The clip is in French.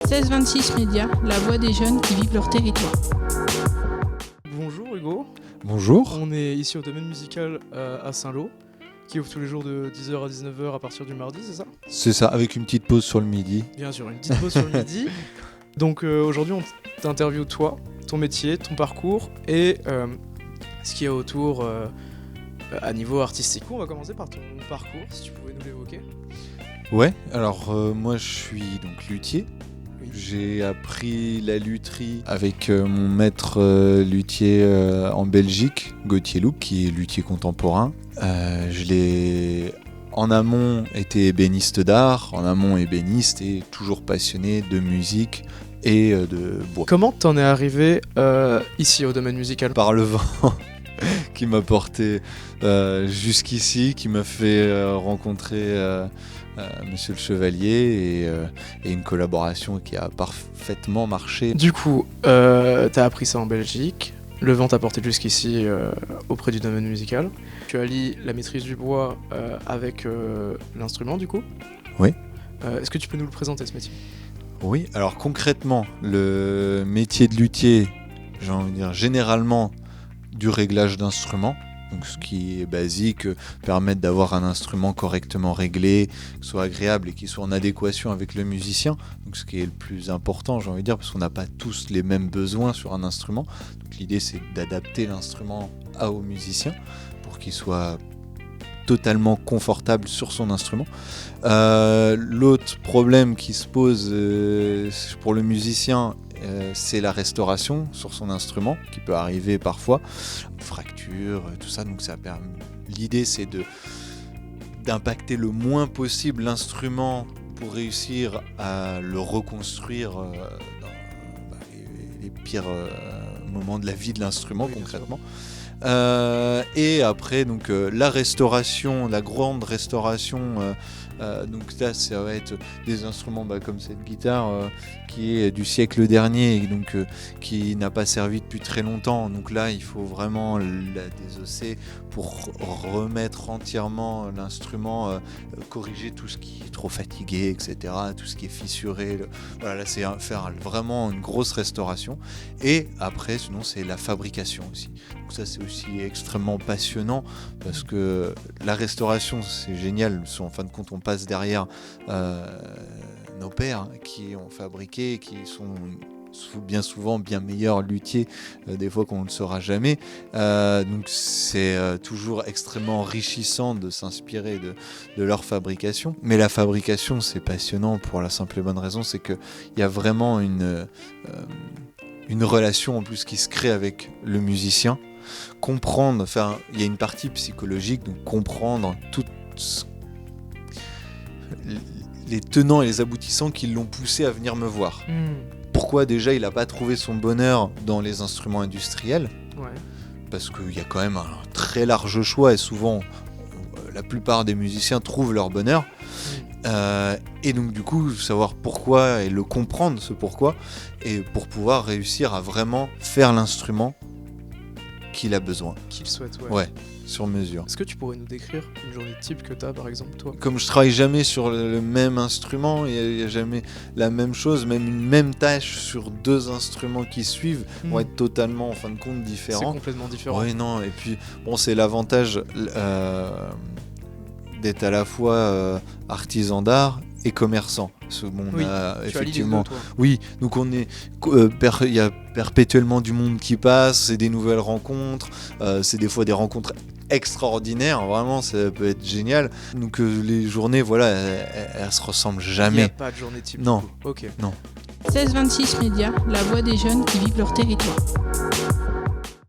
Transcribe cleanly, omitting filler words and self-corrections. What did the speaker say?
1626 Médias, la voix des jeunes qui vivent leur territoire. Bonjour Hugo. Bonjour. On est ici au domaine musical à Saint-Lô, qui ouvre tous les jours de 10h à 19h à partir du mardi, c'est ça ? C'est ça, avec une petite pause sur le midi. Bien sûr, une petite pause sur le midi. Donc aujourd'hui on t'interviewe toi, ton métier, ton parcours et ce qu'il y a autour à niveau artistique. On va commencer par ton parcours, si tu pouvais nous l'évoquer. Ouais, alors moi je suis donc luthier. Oui. J'ai appris la lutherie avec mon maître luthier en Belgique, Gauthier Loup, qui est luthier contemporain. Je l'ai en amont été ébéniste d'art, en amont ébéniste et toujours passionné de musique et de bois. Comment t'en es arrivé ici au domaine musical ? Par le vent qui m'a porté jusqu'ici, qui m'a fait rencontrer Monsieur le Chevalier et une collaboration qui a parfaitement marché. Du coup, t'as appris ça en Belgique, le vent t'a porté jusqu'ici auprès du domaine musical. Tu allies la maîtrise du bois avec l'instrument du coup ? Oui. Est-ce que tu peux nous le présenter ce métier ? Oui, alors concrètement, le métier de luthier, j'ai envie de dire généralement du réglage d'instruments. Donc ce qui est basique, permettre d'avoir un instrument correctement réglé, qui soit agréable et qui soit en adéquation avec le musicien. Donc ce qui est le plus important, j'ai envie de dire, parce qu'on n'a pas tous les mêmes besoins sur un instrument. Donc l'idée c'est d'adapter l'instrument au musicien pour qu'il soit totalement confortable sur son instrument. L'autre problème qui se pose pour le musicien, c'est la restauration sur son instrument qui peut arriver parfois, fractures, tout ça. Donc ça permet. L'idée c'est d'impacter le moins possible l'instrument pour réussir à le reconstruire dans les pires moments de la vie de l'instrument, oui, concrètement. Et après donc la restauration, la grande restauration. Donc là ça va être des instruments comme cette guitare qui est du siècle dernier et donc qui n'a pas servi depuis très longtemps. Donc là il faut vraiment la désosser pour remettre entièrement l'instrument, corriger tout ce qui est trop fatigué, etc., tout ce qui est fissuré. Voilà, là c'est faire vraiment une grosse restauration. Et après sinon c'est la fabrication aussi. Donc ça c'est aussi extrêmement passionnant parce que la restauration c'est génial. En fin de compte on passe derrière nos pères qui ont fabriqué, qui sont bien souvent bien meilleurs luthiers des fois qu'on ne le saura jamais. Donc c'est toujours extrêmement enrichissant de s'inspirer de leur fabrication. Mais la fabrication c'est passionnant pour la simple et bonne raison, c'est qu'il y a vraiment une relation en plus qui se crée avec le musicien. Comprendre, enfin il y a une partie psychologique, donc comprendre toutes les tenants et les aboutissants qui l'ont poussé à venir me voir. Pourquoi déjà il n'a pas trouvé son bonheur dans les instruments industriels ? Ouais. Parce qu'il y a quand même un très large choix et souvent la plupart des musiciens trouvent leur bonheur. Et donc du coup savoir pourquoi et le comprendre ce pourquoi et pour pouvoir réussir à vraiment faire l'instrument qu'il a besoin. Qu'il souhaite, ouais. Ouais, sur mesure. Est-ce que tu pourrais nous décrire une journée type que tu as par exemple toi ? Comme je travaille jamais sur le même instrument, il n'y a jamais la même chose, même une même tâche sur deux instruments qui suivent vont être totalement en fin de compte différents. C'est complètement différent. Oui, non, et puis bon, c'est l'avantage d'être à la fois artisan d'art et commerçant. Oui, effectivement. tu as oui, donc on est, il y a perpétuellement du monde qui passe, c'est des nouvelles rencontres, c'est des fois des rencontres extraordinaires, vraiment ça peut être génial. Donc les journées, voilà, elles se ressemblent jamais. Il n'y a pas de journée type. Non. Ok. Non. 1626 Médias, la voix des jeunes qui vivent leur territoire.